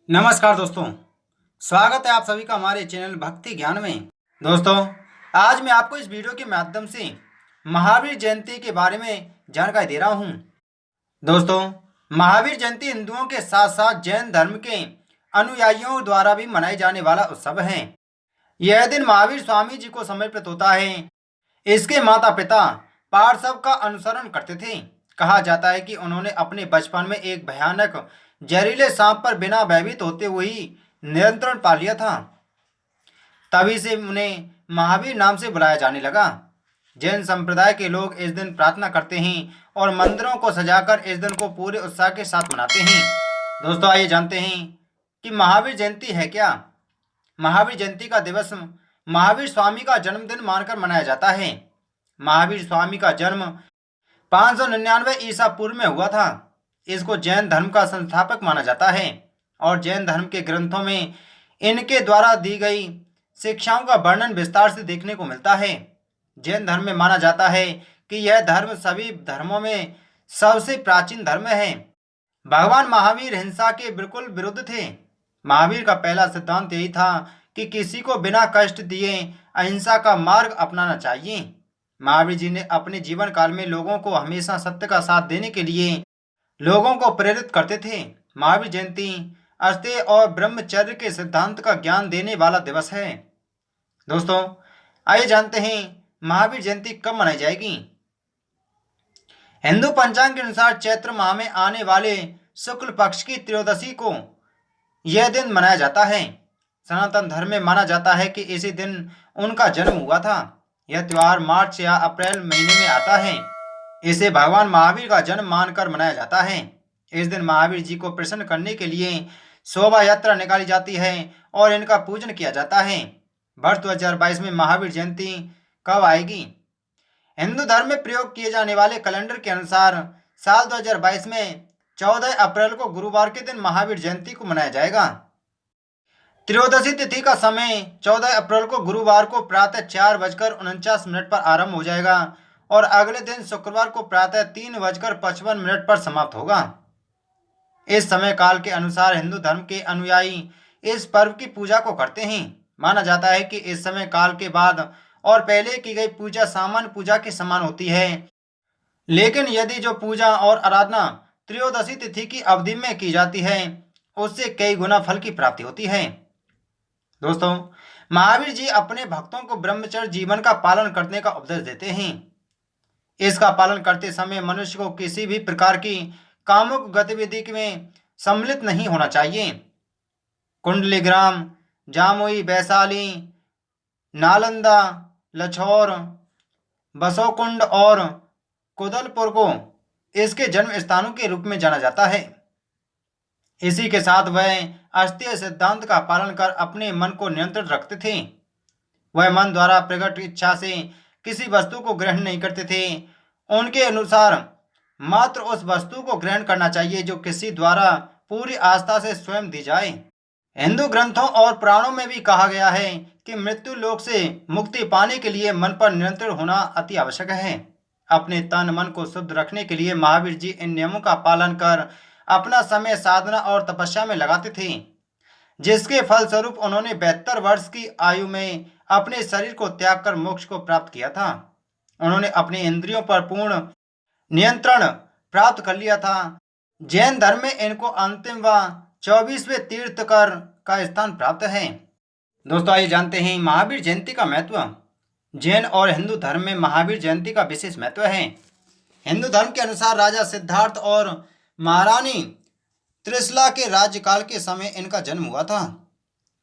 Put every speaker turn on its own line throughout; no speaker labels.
नमस्कार दोस्तों। स्वागत है आप सभी का हमारे चैनल भक्ति ज्ञान में। दोस्तों, आज मैं आपको इस वीडियो के माध्यम से महावीर जयंती के बारे में जानकारी दे रहा हूँ। दोस्तों, महावीर जयंती हिंदुओं के साथ साथ जैन धर्म के अनुयायियों द्वारा भी मनाए जाने वाला उत्सव है। यह दिन महावीर स्वामी जी को समर्पित होता है। इसके माता पिता पार्श्व का अनुसरण करते थे। कहा जाता है कि उन्होंने अपने बचपन में एक भयानक जहरीले सांप पर बिना भयभीत होते हुए ही नियंत्रण पा लिया था। तभी से उन्हें महावीर नाम से बुलाया जाने लगा। जैन संप्रदाय के लोग इस दिन प्रार्थना करते हैं और मंदिरों को सजाकर इस दिन को पूरे उत्साह के साथ मनाते हैं। दोस्तों, आइए जानते हैं कि महावीर जयंती है क्या। महावीर जयंती का दिवस महावीर स्वामी का जन्मदिन मानकर मनाया जाता है। महावीर स्वामी का जन्म 599 ईसा पूर्व में हुआ था। इसको जैन धर्म का संस्थापक माना जाता है और जैन धर्म के ग्रंथों में इनके द्वारा दी गई शिक्षाओं का वर्णन विस्तार से देखने को मिलता है। जैन धर्म में माना जाता है कि यह धर्म सभी धर्मों में सबसे प्राचीन धर्म है। भगवान महावीर हिंसा के बिल्कुल विरुद्ध थे। महावीर का पहला सिद्धांत यही था कि किसी को बिना कष्ट दिए अहिंसा का मार्ग अपनाना चाहिए। महावीर जी ने अपने जीवन काल में लोगों को हमेशा सत्य का साथ देने के लिए लोगों को प्रेरित करते थे। महावीर जयंती अस्तेय और ब्रह्मचर्य के सिद्धांत का ज्ञान देने वाला दिवस है। दोस्तों, आइए जानते हैं महावीर जयंती कब मनाई जाएगी। हिंदू पंचांग के अनुसार चैत्र माह में आने वाले शुक्ल पक्ष की त्रयोदशी को यह दिन मनाया जाता है। सनातन धर्म में माना जाता है कि इसी दिन उनका जन्म हुआ था। यह त्योहार मार्च या अप्रैल महीने में आता है। इसे भगवान महावीर का जन्म मानकर मनाया जाता है। इस दिन महावीर जी को प्रसन्न करने के लिए शोभा यात्रा निकाली जाती है और इनका पूजन किया जाता है। वर्ष 2022 में महावीर जयंती कब आएगी। हिंदू धर्म में प्रयोग किए जाने वाले कैलेंडर के अनुसार साल 2022 में 14 अप्रैल को गुरुवार के दिन महावीर जयंती को मनाया जाएगा। त्रयोदशी तिथि का समय 14 अप्रैल को गुरुवार को प्रातः 4:49 पर आरंभ हो जाएगा और अगले दिन शुक्रवार को प्रातः 3:55 पर समाप्त होगा। इस समय काल के अनुसार हिंदू धर्म के अनुयायी इस पर्व की पूजा को करते हैं। माना जाता है कि इस समय काल के बाद और पहले की गई पूजा सामान्य पूजा के समान होती है, लेकिन यदि जो पूजा और आराधना त्रयोदशी तिथि की अवधि में की जाती है उससे कई गुना फल की प्राप्ति होती है। दोस्तों, महावीर जी अपने भक्तों को ब्रह्मचर्य जीवन का पालन करने का उपदेश देते हैं। इसका पालन करते समय मनुष्य को किसी भी प्रकार की कामुक गतिविधि में सम्मिलित नहीं होना चाहिए। कुंडलीग्राम, जामुई, वैशाली, नालंदा, लछौर, बसोकुंड और कुदलपुर को इसके जन्म स्थानों के रूप में जाना जाता है। इसी के साथ वह अस्तेय सिद्धांत का पालन कर अपने मन को नियंत्रित रखते थे। वह मन द्वारा प्रकट इच्छा से किसी वस्तु को ग्रहण नहीं करते थे। उनके अनुसार मात्र उस वस्तु को ग्रहण करना चाहिए जो किसी द्वारा पूरी आस्था से स्वयं दी जाए। हिंदू ग्रंथों और पुराणों में भी कहा गया है कि मृत्यु लोक से मुक्ति पाने के लिए मन पर नियंत्रण होना अति आवश्यक है। अपने तन मन को शुद्ध रखने के लिए महावीर जी इन नियमों का पालन कर अपना समय साधना और तपस्या में लगाते थे, जिसके फलस्वरूप उन्होंने 72 वर्ष की आयु में अपने शरीर को त्याग कर मोक्ष को प्राप्त किया था। उन्होंने अपने इंद्रियों पर पूर्ण नियंत्रण प्राप्त कर लिया था। जैन धर्म में इनको अंतिम व 24वें तीर्थकर का स्थान प्राप्त है। दोस्तों, आइए जानते हैं महावीर जयंती का महत्व। जैन और हिंदू धर्म में महावीर जयंती का विशेष महत्व है। हिंदू धर्म के अनुसार राजा सिद्धार्थ और महारानी त्रिशला के राज्यकाल के समय इनका जन्म हुआ था।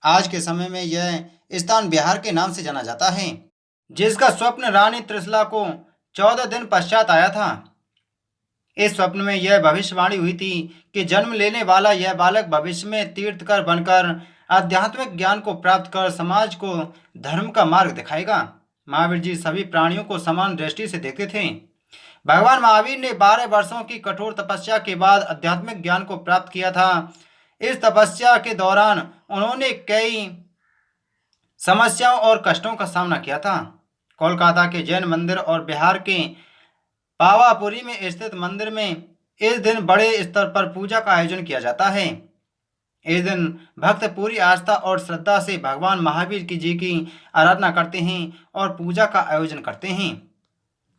आज के समय में यह स्थान बिहार के नाम से जाना जाता है, जिसका स्वप्न रानी त्रिशला को 14 दिन पश्चात आया था। इस स्वप्न में यह भविष्यवाणी हुई थी कि जन्म लेने वाला यह बालक भविष्य में तीर्थकर बनकर आध्यात्मिक ज्ञान को प्राप्त कर समाज को धर्म का मार्ग दिखाएगा। महावीर जी सभी प्राणियों को समान दृष्टि से देखते थे। भगवान महावीर ने 12 वर्षों की कठोर तपस्या के बाद आध्यात्मिक ज्ञान को प्राप्त किया था। इस तपस्या के दौरान उन्होंने कई समस्याओं और कष्टों का सामना किया था। कोलकाता के जैन मंदिर और बिहार के पावापुरी में स्थित मंदिर में इस दिन बड़े स्तर पर पूजा का आयोजन किया जाता है। इस दिन भक्त पूरी आस्था और श्रद्धा से भगवान महावीर की जी की आराधना करते हैं और पूजा का आयोजन करते हैं।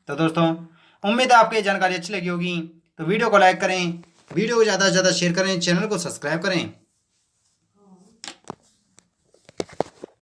तो दोस्तों, उम्मीद है आपको ये जानकारी अच्छी लगी होगी। तो वीडियो को लाइक करें, वीडियो को ज़्यादा से ज़्यादा शेयर करें, चैनल को सब्सक्राइब करें।